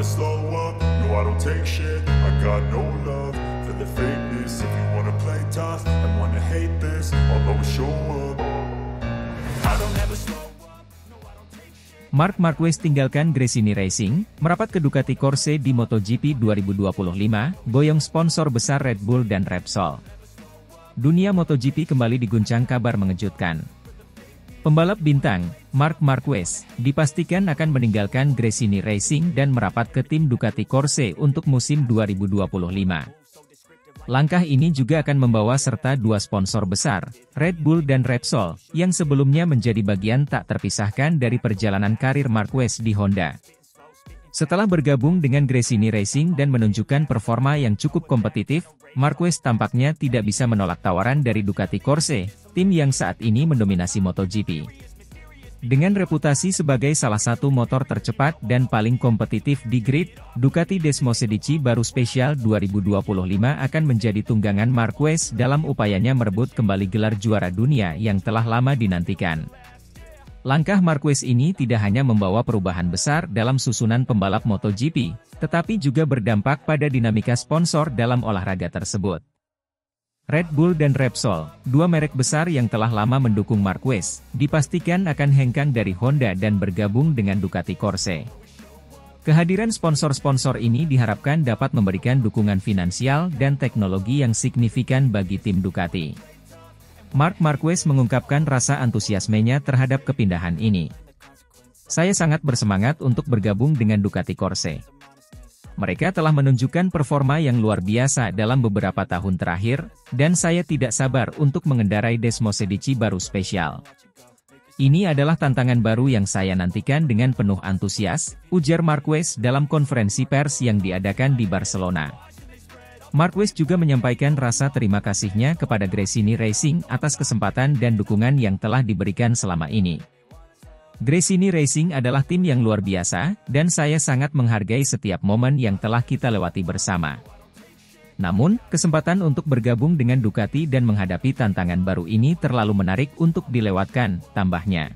never slow up, no I don't take shit. I got no love for the fakeness. If you wanna play tough and wanna hate this, I'll always show up. I don't ever slow up, no I don't take shit. Marc Marquez tinggalkan Gresini Racing, merapat ke Ducati Corse di MotoGP 2025, boyong sponsor besar Red Bull dan Repsol. Dunia MotoGP kembali diguncang kabar mengejutkan. Pembalap bintang, Marc Marquez, dipastikan akan meninggalkan Gresini Racing dan merapat ke tim Ducati Corse untuk musim 2025. Langkah ini juga akan membawa serta dua sponsor besar, Red Bull dan Repsol, yang sebelumnya menjadi bagian tak terpisahkan dari perjalanan karir Marquez di Honda. Setelah bergabung dengan Gresini Racing dan menunjukkan performa yang cukup kompetitif, Marquez tampaknya tidak bisa menolak tawaran dari Ducati Corse, tim yang saat ini mendominasi MotoGP. Dengan reputasi sebagai salah satu motor tercepat dan paling kompetitif di grid, Ducati Desmosedici Baru Special 2025 akan menjadi tunggangan Marquez dalam upayanya merebut kembali gelar juara dunia yang telah lama dinantikan. Langkah Marquez ini tidak hanya membawa perubahan besar dalam susunan pembalap MotoGP, tetapi juga berdampak pada dinamika sponsor dalam olahraga tersebut. Red Bull dan Repsol, dua merek besar yang telah lama mendukung Marquez, dipastikan akan hengkang dari Honda dan bergabung dengan Ducati Corse. Kehadiran sponsor-sponsor ini diharapkan dapat memberikan dukungan finansial dan teknologi yang signifikan bagi tim Ducati. Marc Marquez mengungkapkan rasa antusiasmenya terhadap kepindahan ini. Saya sangat bersemangat untuk bergabung dengan Ducati Corse. Mereka telah menunjukkan performa yang luar biasa dalam beberapa tahun terakhir, dan saya tidak sabar untuk mengendarai Desmosedici Baru Special. Ini adalah tantangan baru yang saya nantikan dengan penuh antusias, ujar Marquez dalam konferensi pers yang diadakan di Barcelona. Marquez juga menyampaikan rasa terima kasihnya kepada Gresini Racing atas kesempatan dan dukungan yang telah diberikan selama ini. Gresini Racing adalah tim yang luar biasa, dan saya sangat menghargai setiap momen yang telah kita lewati bersama. Namun, kesempatan untuk bergabung dengan Ducati dan menghadapi tantangan baru ini terlalu menarik untuk dilewatkan, tambahnya.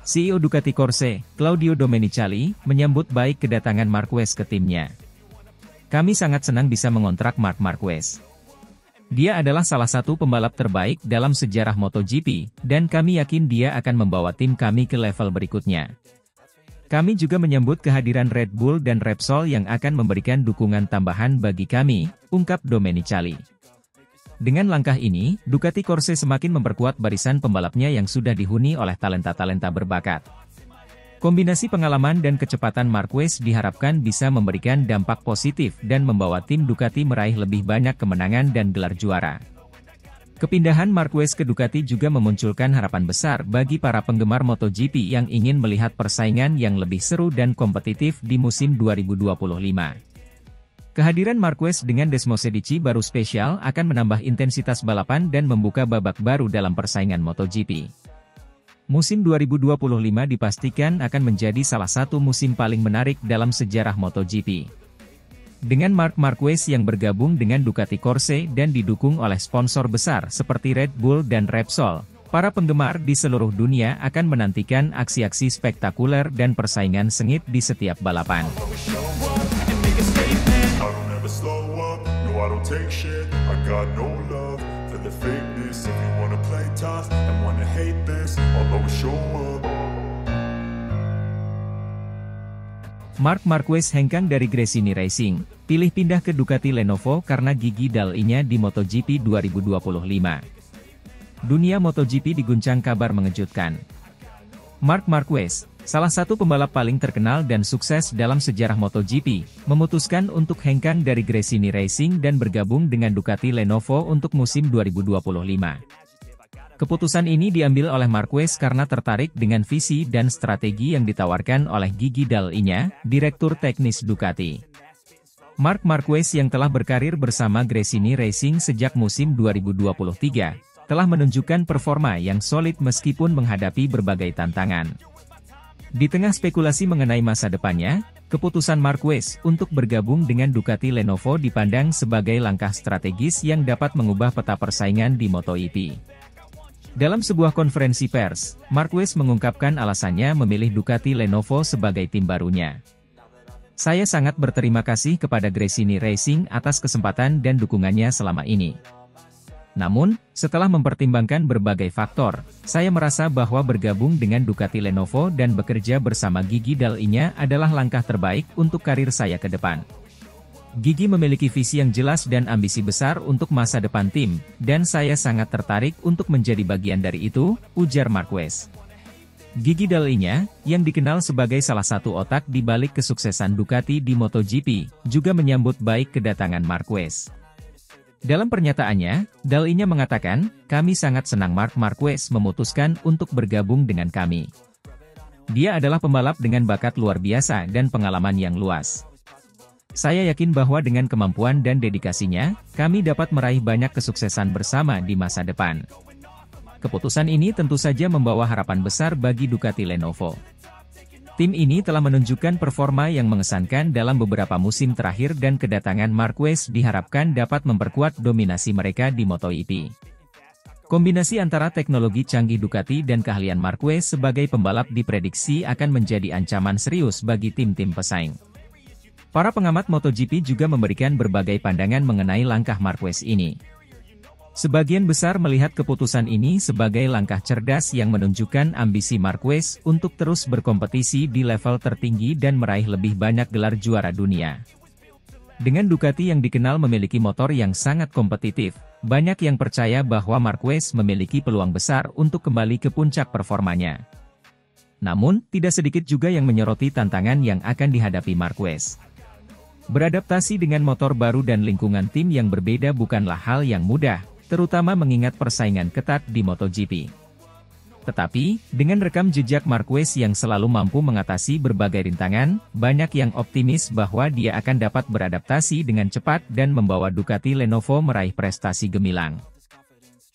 CEO Ducati Corse, Claudio Domenicali, menyambut baik kedatangan Marquez ke timnya. Kami sangat senang bisa mengontrak Marc Marquez. Dia adalah salah satu pembalap terbaik dalam sejarah MotoGP, dan kami yakin dia akan membawa tim kami ke level berikutnya. Kami juga menyambut kehadiran Red Bull dan Repsol yang akan memberikan dukungan tambahan bagi kami, ungkap Domenicali. Dengan langkah ini, Ducati Corse semakin memperkuat barisan pembalapnya yang sudah dihuni oleh talenta-talenta berbakat. Kombinasi pengalaman dan kecepatan Marquez diharapkan bisa memberikan dampak positif dan membawa tim Ducati meraih lebih banyak kemenangan dan gelar juara. Kepindahan Marquez ke Ducati juga memunculkan harapan besar bagi para penggemar MotoGP yang ingin melihat persaingan yang lebih seru dan kompetitif di musim 2025. Kehadiran Marquez dengan Desmosedici Baru Special akan menambah intensitas balapan dan membuka babak baru dalam persaingan MotoGP. Musim 2025 dipastikan akan menjadi salah satu musim paling menarik dalam sejarah MotoGP. Dengan Marc Marquez yang bergabung dengan Ducati Corse dan didukung oleh sponsor besar seperti Red Bull dan Repsol, para penggemar di seluruh dunia akan menantikan aksi-aksi spektakuler dan persaingan sengit di setiap balapan. Marc Marquez hengkang dari Gresini Racing, pilih pindah ke Ducati Lenovo karena gigi dal-nya di MotoGP 2025. Dunia MotoGP diguncang kabar mengejutkan. Marc Marquez, salah satu pembalap paling terkenal dan sukses dalam sejarah MotoGP, memutuskan untuk hengkang dari Gresini Racing dan bergabung dengan Ducati Lenovo untuk musim 2025. Keputusan ini diambil oleh Marquez karena tertarik dengan visi dan strategi yang ditawarkan oleh Gigi Dall'Igna, Direktur Teknis Ducati. Marc Marquez yang telah berkarir bersama Gresini Racing sejak musim 2023, telah menunjukkan performa yang solid meskipun menghadapi berbagai tantangan. Di tengah spekulasi mengenai masa depannya, keputusan Marquez untuk bergabung dengan Ducati Lenovo dipandang sebagai langkah strategis yang dapat mengubah peta persaingan di MotoGP. Dalam sebuah konferensi pers, Marquez mengungkapkan alasannya memilih Ducati Lenovo sebagai tim barunya. Saya sangat berterima kasih kepada Gresini Racing atas kesempatan dan dukungannya selama ini. Namun, setelah mempertimbangkan berbagai faktor, saya merasa bahwa bergabung dengan Ducati Lenovo dan bekerja bersama Gigi Dall'Igna adalah langkah terbaik untuk karir saya ke depan. Gigi memiliki visi yang jelas dan ambisi besar untuk masa depan tim, dan saya sangat tertarik untuk menjadi bagian dari itu, ujar Marquez. Gigi Dall'Igna, yang dikenal sebagai salah satu otak di balik kesuksesan Ducati di MotoGP, juga menyambut baik kedatangan Marquez. Dalam pernyataannya, Dall'Igna mengatakan, "Kami sangat senang Marc Marquez memutuskan untuk bergabung dengan kami. Dia adalah pembalap dengan bakat luar biasa dan pengalaman yang luas. Saya yakin bahwa dengan kemampuan dan dedikasinya, kami dapat meraih banyak kesuksesan bersama di masa depan." Keputusan ini tentu saja membawa harapan besar bagi Ducati Lenovo. Tim ini telah menunjukkan performa yang mengesankan dalam beberapa musim terakhir dan kedatangan Marquez diharapkan dapat memperkuat dominasi mereka di MotoGP. Kombinasi antara teknologi canggih Ducati dan keahlian Marquez sebagai pembalap diprediksi akan menjadi ancaman serius bagi tim-tim pesaing. Para pengamat MotoGP juga memberikan berbagai pandangan mengenai langkah Marquez ini. Sebagian besar melihat keputusan ini sebagai langkah cerdas yang menunjukkan ambisi Marquez untuk terus berkompetisi di level tertinggi dan meraih lebih banyak gelar juara dunia. Dengan Ducati yang dikenal memiliki motor yang sangat kompetitif, banyak yang percaya bahwa Marquez memiliki peluang besar untuk kembali ke puncak performanya. Namun, tidak sedikit juga yang menyoroti tantangan yang akan dihadapi Marquez. Beradaptasi dengan motor baru dan lingkungan tim yang berbeda bukanlah hal yang mudah, terutama mengingat persaingan ketat di MotoGP. Tetapi, dengan rekam jejak Marquez yang selalu mampu mengatasi berbagai rintangan, banyak yang optimis bahwa dia akan dapat beradaptasi dengan cepat dan membawa Ducati Lenovo meraih prestasi gemilang.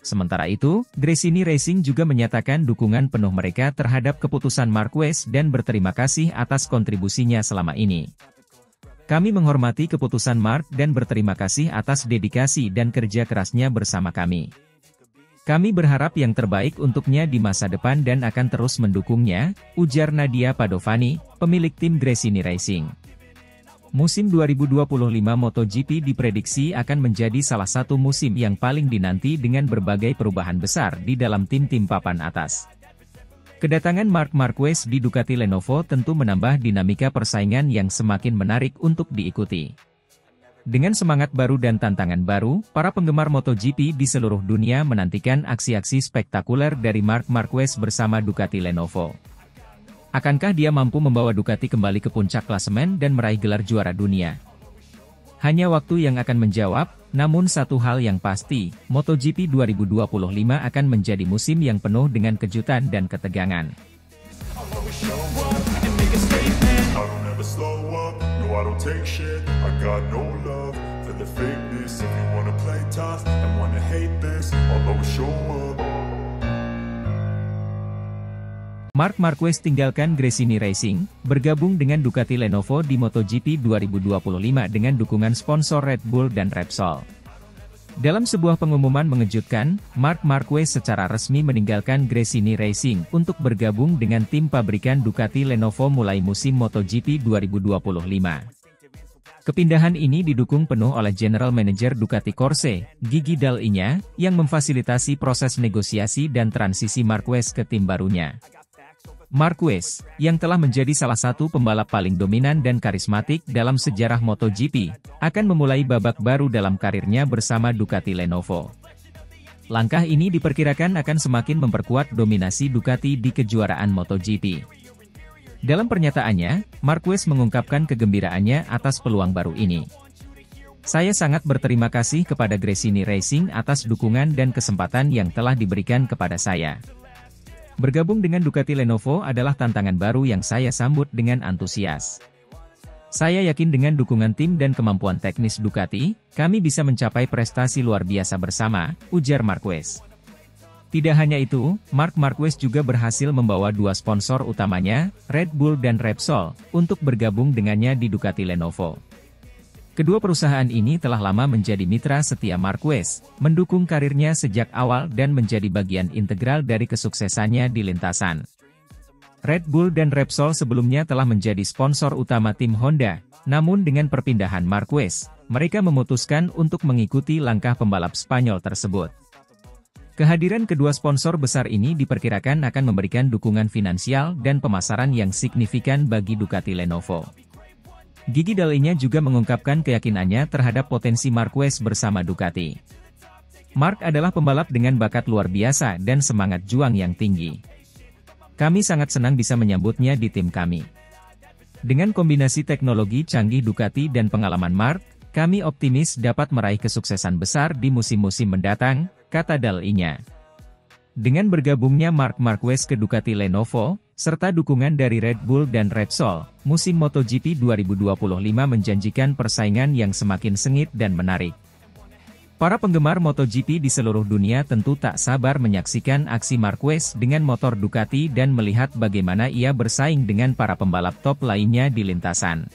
Sementara itu, Gresini Racing juga menyatakan dukungan penuh mereka terhadap keputusan Marquez dan berterima kasih atas kontribusinya selama ini. "Kami menghormati keputusan Marc dan berterima kasih atas dedikasi dan kerja kerasnya bersama kami. Kami berharap yang terbaik untuknya di masa depan dan akan terus mendukungnya," ujar Nadia Padovani, pemilik tim Gresini Racing. Musim 2025 MotoGP diprediksi akan menjadi salah satu musim yang paling dinanti dengan berbagai perubahan besar di dalam tim-tim papan atas. Kedatangan Marc Marquez di Ducati Lenovo tentu menambah dinamika persaingan yang semakin menarik untuk diikuti. Dengan semangat baru dan tantangan baru, para penggemar MotoGP di seluruh dunia menantikan aksi-aksi spektakuler dari Marc Marquez bersama Ducati Lenovo. Akankah dia mampu membawa Ducati kembali ke puncak klasemen dan meraih gelar juara dunia? Hanya waktu yang akan menjawab, namun satu hal yang pasti, MotoGP 2025 akan menjadi musim yang penuh dengan kejutan dan ketegangan. Marc Marquez tinggalkan Gresini Racing, bergabung dengan Ducati Lenovo di MotoGP 2025 dengan dukungan sponsor Red Bull dan Repsol. Dalam sebuah pengumuman mengejutkan, Marc Marquez secara resmi meninggalkan Gresini Racing untuk bergabung dengan tim pabrikan Ducati Lenovo mulai musim MotoGP 2025. Kepindahan ini didukung penuh oleh General Manager Ducati Corse, Gigi Dall'Igna, yang memfasilitasi proses negosiasi dan transisi Marquez ke tim barunya. Marquez, yang telah menjadi salah satu pembalap paling dominan dan karismatik dalam sejarah MotoGP, akan memulai babak baru dalam karirnya bersama Ducati Lenovo. Langkah ini diperkirakan akan semakin memperkuat dominasi Ducati di kejuaraan MotoGP. Dalam pernyataannya, Marquez mengungkapkan kegembiraannya atas peluang baru ini. "Saya sangat berterima kasih kepada Gresini Racing atas dukungan dan kesempatan yang telah diberikan kepada saya. Bergabung dengan Ducati Lenovo adalah tantangan baru yang saya sambut dengan antusias. Saya yakin dengan dukungan tim dan kemampuan teknis Ducati, kami bisa mencapai prestasi luar biasa bersama," ujar Marquez. Tidak hanya itu, Marc Marquez juga berhasil membawa dua sponsor utamanya, Red Bull dan Repsol, untuk bergabung dengannya di Ducati Lenovo. Kedua perusahaan ini telah lama menjadi mitra setia Marquez, mendukung karirnya sejak awal dan menjadi bagian integral dari kesuksesannya di lintasan. Red Bull dan Repsol sebelumnya telah menjadi sponsor utama tim Honda, namun dengan perpindahan Marquez, mereka memutuskan untuk mengikuti langkah pembalap Spanyol tersebut. Kehadiran kedua sponsor besar ini diperkirakan akan memberikan dukungan finansial dan pemasaran yang signifikan bagi Ducati Lenovo. Gigi Dall'Igna juga mengungkapkan keyakinannya terhadap potensi Marquez bersama Ducati. Mark adalah pembalap dengan bakat luar biasa dan semangat juang yang tinggi. Kami sangat senang bisa menyambutnya di tim kami. Dengan kombinasi teknologi canggih Ducati dan pengalaman Mark, kami optimis dapat meraih kesuksesan besar di musim-musim mendatang, kata Dall'Igna. Dengan bergabungnya Marc Marquez ke Ducati Lenovo, serta dukungan dari Red Bull dan Repsol, musim MotoGP 2025 menjanjikan persaingan yang semakin sengit dan menarik. Para penggemar MotoGP di seluruh dunia tentu tak sabar menyaksikan aksi Marquez dengan motor Ducati dan melihat bagaimana ia bersaing dengan para pembalap top lainnya di lintasan.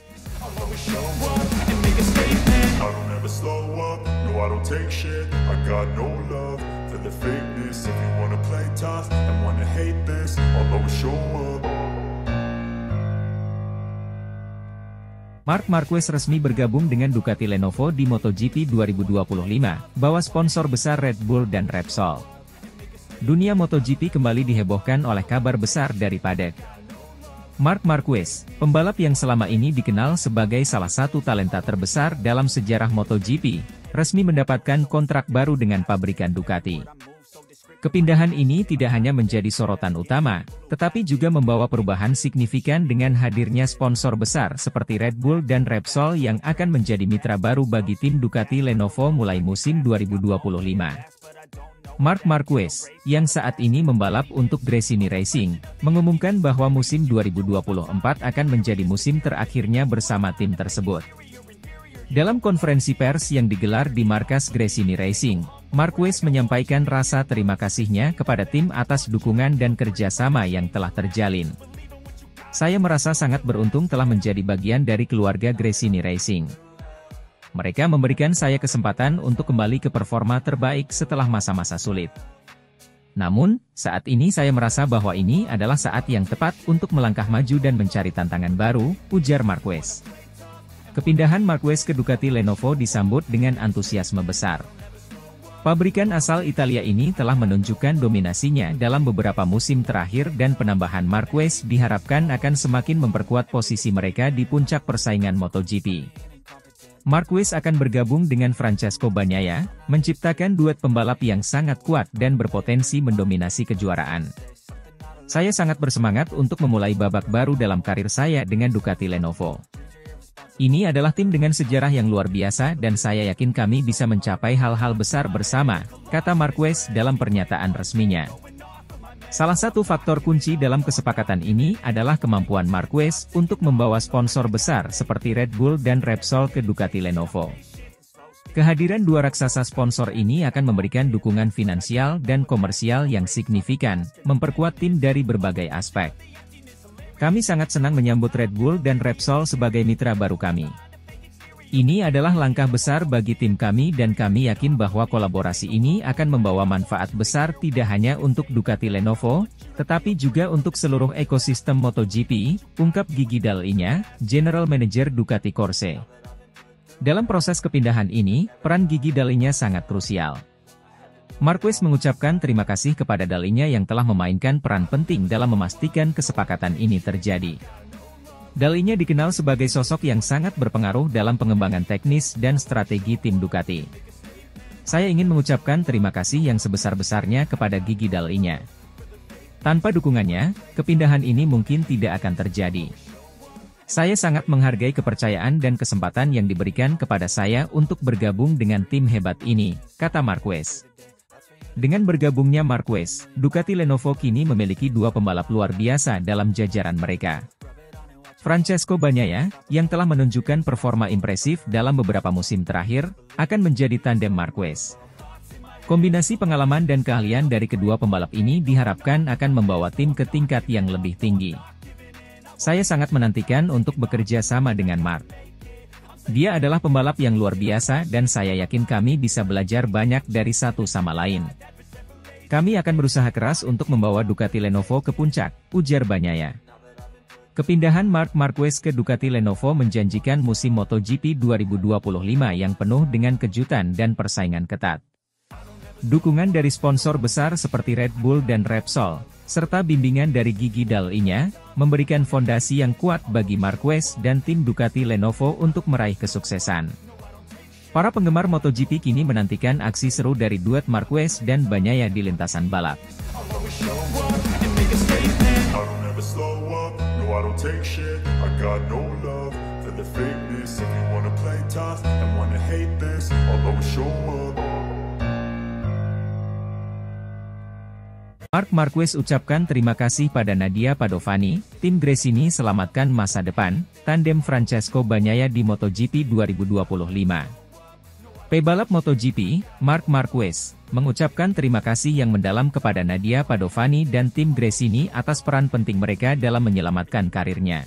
Marc Marquez resmi bergabung dengan Ducati Lenovo di MotoGP 2025, bawa sponsor besar Red Bull dan Repsol. Dunia MotoGP kembali dihebohkan oleh kabar besar dari paddock. Marc Marquez, pembalap yang selama ini dikenal sebagai salah satu talenta terbesar dalam sejarah MotoGP, resmi mendapatkan kontrak baru dengan pabrikan Ducati. Kepindahan ini tidak hanya menjadi sorotan utama, tetapi juga membawa perubahan signifikan dengan hadirnya sponsor besar seperti Red Bull dan Repsol yang akan menjadi mitra baru bagi tim Ducati Lenovo mulai musim 2025. Marc Marquez, yang saat ini membalap untuk Gresini Racing, mengumumkan bahwa musim 2024 akan menjadi musim terakhirnya bersama tim tersebut. Dalam konferensi pers yang digelar di markas Gresini Racing, Marquez menyampaikan rasa terima kasihnya kepada tim atas dukungan dan kerjasama yang telah terjalin. Saya merasa sangat beruntung telah menjadi bagian dari keluarga Gresini Racing. Mereka memberikan saya kesempatan untuk kembali ke performa terbaik setelah masa-masa sulit. Namun, saat ini saya merasa bahwa ini adalah saat yang tepat untuk melangkah maju dan mencari tantangan baru, ujar Marquez. Kepindahan Marquez ke Ducati Lenovo disambut dengan antusiasme besar. Pabrikan asal Italia ini telah menunjukkan dominasinya dalam beberapa musim terakhir dan penambahan Marquez diharapkan akan semakin memperkuat posisi mereka di puncak persaingan MotoGP. Marquez akan bergabung dengan Francesco Bagnaia, menciptakan duet pembalap yang sangat kuat dan berpotensi mendominasi kejuaraan. Saya sangat bersemangat untuk memulai babak baru dalam karir saya dengan Ducati Lenovo. Ini adalah tim dengan sejarah yang luar biasa dan saya yakin kami bisa mencapai hal-hal besar bersama, kata Marquez dalam pernyataan resminya. Salah satu faktor kunci dalam kesepakatan ini adalah kemampuan Marquez untuk membawa sponsor besar seperti Red Bull dan Repsol ke Ducati Lenovo. Kehadiran dua raksasa sponsor ini akan memberikan dukungan finansial dan komersial yang signifikan, memperkuat tim dari berbagai aspek. Kami sangat senang menyambut Red Bull dan Repsol sebagai mitra baru kami. Ini adalah langkah besar bagi tim kami dan kami yakin bahwa kolaborasi ini akan membawa manfaat besar tidak hanya untuk Ducati Lenovo, tetapi juga untuk seluruh ekosistem MotoGP, ungkap Gigi Dall'Igna, General Manager Ducati Corse. Dalam proses kepindahan ini, peran Gigi Dall'Igna sangat krusial. Marquez mengucapkan terima kasih kepada Dall'Igna yang telah memainkan peran penting dalam memastikan kesepakatan ini terjadi. Dall'Igna dikenal sebagai sosok yang sangat berpengaruh dalam pengembangan teknis dan strategi tim Ducati. Saya ingin mengucapkan terima kasih yang sebesar-besarnya kepada Gigi Dall'Igna. Tanpa dukungannya, kepindahan ini mungkin tidak akan terjadi. Saya sangat menghargai kepercayaan dan kesempatan yang diberikan kepada saya untuk bergabung dengan tim hebat ini, kata Marquez. Dengan bergabungnya Marquez, Ducati Lenovo kini memiliki dua pembalap luar biasa dalam jajaran mereka. Francesco Bagnaia, yang telah menunjukkan performa impresif dalam beberapa musim terakhir, akan menjadi tandem Marquez. Kombinasi pengalaman dan keahlian dari kedua pembalap ini diharapkan akan membawa tim ke tingkat yang lebih tinggi. Saya sangat menantikan untuk bekerja sama dengan Marc. Dia adalah pembalap yang luar biasa dan saya yakin kami bisa belajar banyak dari satu sama lain. Kami akan berusaha keras untuk membawa Ducati Lenovo ke puncak, ujar Bagnaia. Kepindahan Marc Marquez ke Ducati Lenovo menjanjikan musim MotoGP 2025 yang penuh dengan kejutan dan persaingan ketat. Dukungan dari sponsor besar seperti Red Bull dan Repsol, serta bimbingan dari Gigi Dall'Igna, memberikan fondasi yang kuat bagi Marquez dan tim Ducati Lenovo untuk meraih kesuksesan. Para penggemar MotoGP kini menantikan aksi seru dari duet Marquez dan Bagnaia di lintasan balap. Marc Marquez ucapkan terima kasih pada Nadia Padovani, tim Gresini selamatkan masa depan, tandem Francesco Bagnaia di MotoGP 2025. Pebalap MotoGP, Marc Marquez, mengucapkan terima kasih yang mendalam kepada Nadia Padovani dan tim Gresini atas peran penting mereka dalam menyelamatkan karirnya.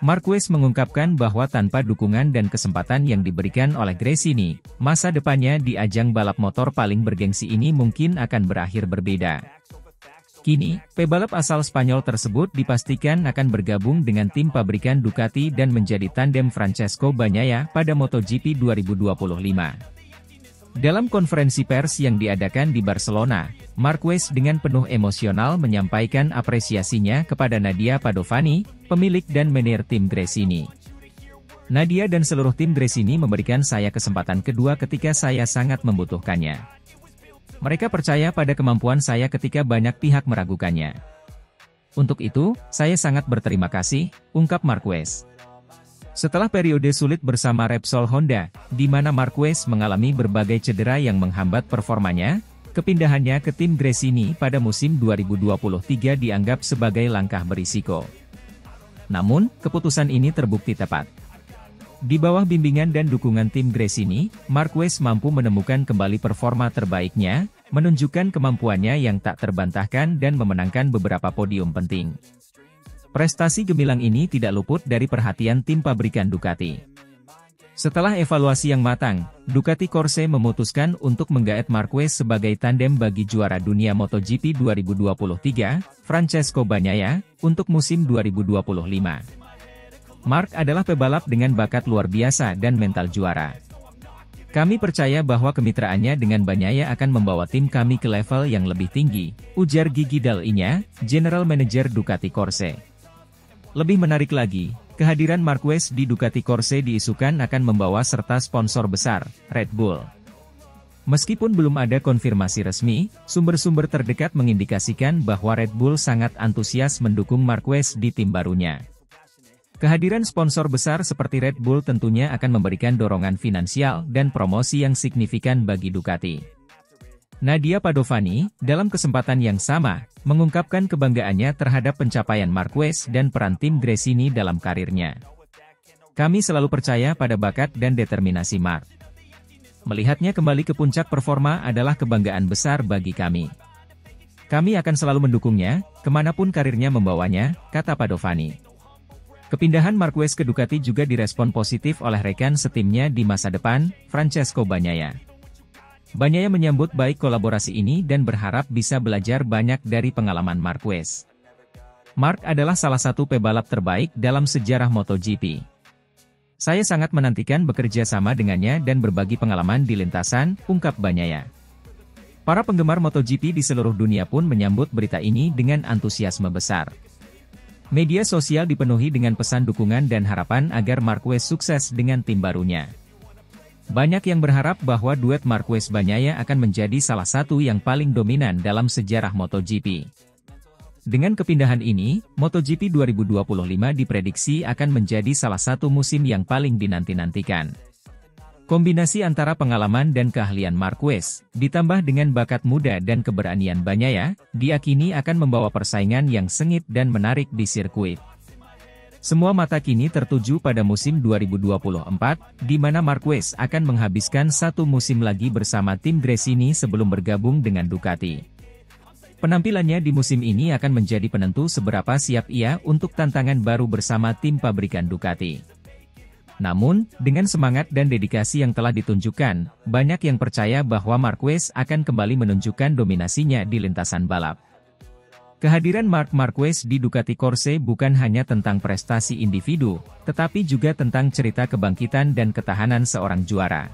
Marquez mengungkapkan bahwa tanpa dukungan dan kesempatan yang diberikan oleh Gresini, masa depannya di ajang balap motor paling bergengsi ini mungkin akan berakhir berbeda. Kini, pebalap asal Spanyol tersebut dipastikan akan bergabung dengan tim pabrikan Ducati dan menjadi tandem Francesco Bagnaia pada MotoGP 2025. Dalam konferensi pers yang diadakan di Barcelona, Marquez dengan penuh emosional menyampaikan apresiasinya kepada Nadia Padovani, pemilik dan manajer tim Gresini. Nadia dan seluruh tim Gresini memberikan saya kesempatan kedua ketika saya sangat membutuhkannya. Mereka percaya pada kemampuan saya ketika banyak pihak meragukannya. Untuk itu, saya sangat berterima kasih, ungkap Marquez. Setelah periode sulit bersama Repsol Honda, di mana Marquez mengalami berbagai cedera yang menghambat performanya, kepindahannya ke tim Gresini pada musim 2023 dianggap sebagai langkah berisiko. Namun, keputusan ini terbukti tepat. Di bawah bimbingan dan dukungan tim Gresini, Marquez mampu menemukan kembali performa terbaiknya, menunjukkan kemampuannya yang tak terbantahkan dan memenangkan beberapa podium penting. Prestasi gemilang ini tidak luput dari perhatian tim pabrikan Ducati. Setelah evaluasi yang matang, Ducati Corse memutuskan untuk menggaet Marquez sebagai tandem bagi juara dunia MotoGP 2023, Francesco Bagnaia, untuk musim 2025. Marc adalah pebalap dengan bakat luar biasa dan mental juara. Kami percaya bahwa kemitraannya dengan Bagnaia akan membawa tim kami ke level yang lebih tinggi, ujar Gigi Dall'Igna, General Manager Ducati Corse. Lebih menarik lagi, kehadiran Marquez di Ducati Corse diisukan akan membawa serta sponsor besar, Red Bull. Meskipun belum ada konfirmasi resmi, sumber-sumber terdekat mengindikasikan bahwa Red Bull sangat antusias mendukung Marquez di tim barunya. Kehadiran sponsor besar seperti Red Bull tentunya akan memberikan dorongan finansial dan promosi yang signifikan bagi Ducati. Nadia Padovani, dalam kesempatan yang sama, mengungkapkan kebanggaannya terhadap pencapaian Marquez dan peran tim Gresini dalam karirnya. Kami selalu percaya pada bakat dan determinasi Marc. Melihatnya kembali ke puncak performa adalah kebanggaan besar bagi kami. Kami akan selalu mendukungnya, kemanapun karirnya membawanya, kata Padovani. Kepindahan Marquez ke Ducati juga direspon positif oleh rekan setimnya di masa depan, Francesco Bagnaia. Bagnaia menyambut baik kolaborasi ini dan berharap bisa belajar banyak dari pengalaman Marquez. Marc adalah salah satu pebalap terbaik dalam sejarah MotoGP. Saya sangat menantikan bekerja sama dengannya dan berbagi pengalaman di lintasan, ungkap Bagnaia. Para penggemar MotoGP di seluruh dunia pun menyambut berita ini dengan antusiasme besar. Media sosial dipenuhi dengan pesan dukungan dan harapan agar Marquez sukses dengan tim barunya. Banyak yang berharap bahwa duet Marquez-Bagnaia akan menjadi salah satu yang paling dominan dalam sejarah MotoGP. Dengan kepindahan ini, MotoGP 2025 diprediksi akan menjadi salah satu musim yang paling dinanti-nantikan. Kombinasi antara pengalaman dan keahlian Marquez, ditambah dengan bakat muda dan keberanian Bagnaia, diakini akan membawa persaingan yang sengit dan menarik di sirkuit. Semua mata kini tertuju pada musim 2024, di mana Marquez akan menghabiskan satu musim lagi bersama tim Gresini sebelum bergabung dengan Ducati. Penampilannya di musim ini akan menjadi penentu seberapa siap ia untuk tantangan baru bersama tim pabrikan Ducati. Namun, dengan semangat dan dedikasi yang telah ditunjukkan, banyak yang percaya bahwa Marquez akan kembali menunjukkan dominasinya di lintasan balap. Kehadiran Marc Marquez di Ducati Corse bukan hanya tentang prestasi individu, tetapi juga tentang cerita kebangkitan dan ketahanan seorang juara.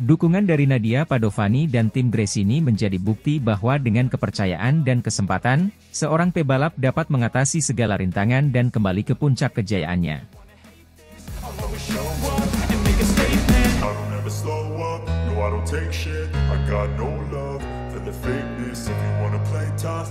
Dukungan dari Nadia Padovani dan tim Gresini menjadi bukti bahwa dengan kepercayaan dan kesempatan, seorang pebalap dapat mengatasi segala rintangan dan kembali ke puncak kejayaannya. I don't take shit, I got no love for the fakeness. If you wanna play tough